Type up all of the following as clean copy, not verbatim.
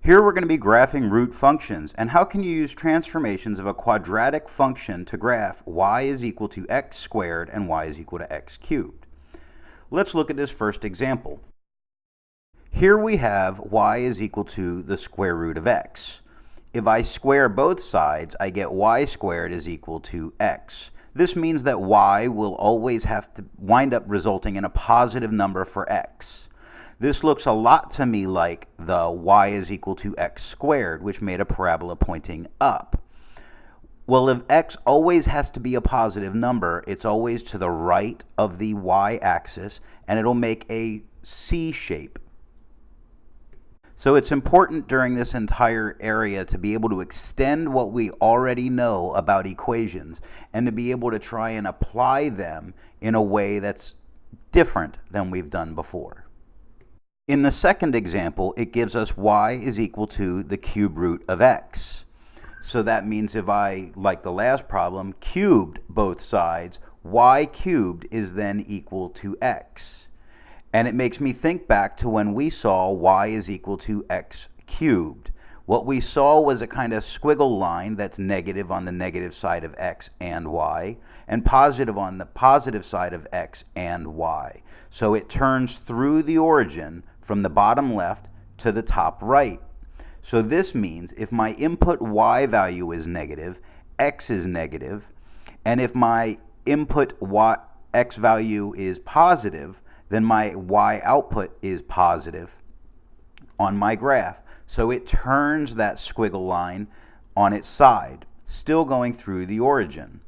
Here we're going to be graphing root functions, and how can you use transformations of a quadratic function to graph y is equal to x squared and y is equal to x cubed. Let's look at this first example. Here we have y is equal to the square root of x. If I square both sides, I get y squared is equal to x. This means that y will always have to wind up resulting in a positive number for x. This looks a lot to me like the y is equal to x squared, which made a parabola pointing up. Well, if x always has to be a positive number, it's always to the right of the y-axis, and it'll make a C shape. So it's important during this entire area to be able to extend what we already know about equations and to be able to try and apply them in a way that's different than we've done before. In the second example, it gives us y is equal to the cube root of x. So that means if I, like the last problem, cubed both sides, y cubed is then equal to x. And it makes me think back to when we saw y is equal to x cubed. What we saw was a kind of squiggle line that's negative on the negative side of x and y, and positive on the positive side of x and y. So it turns through the origin from the bottom left to the top right. So this means if my input y value is negative, x is negative, and if my input x value is positive, then my y output is positive on my graph. So it turns that squiggle line on its side, still going through the origin.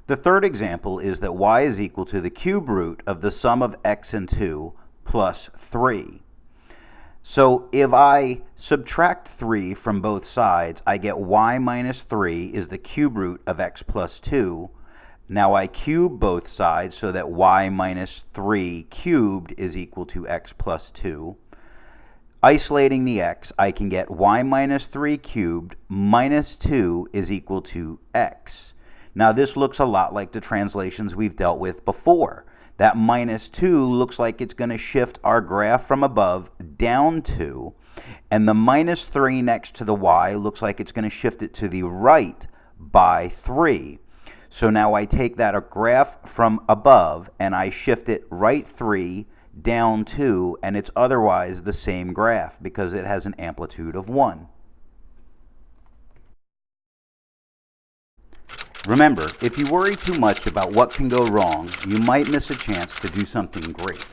The third example is that y is equal to the cube root of the sum of x and 2 plus 3. So if I subtract 3 from both sides, I get y minus 3 is the cube root of x plus 2. Now I cube both sides so that y minus 3 cubed is equal to x plus 2. Isolating the x, I can get y minus 3 cubed minus 2 is equal to x. Now this looks a lot like the translations we've dealt with before. That minus 2 looks like it's going to shift our graph from above down 2, and the minus 3 next to the y looks like it's going to shift it to the right by 3. So now I take that graph from above and I shift it right 3, down 2, and it's otherwise the same graph because it has an amplitude of 1. Remember, if you worry too much about what can go wrong, you might miss a chance to do something great.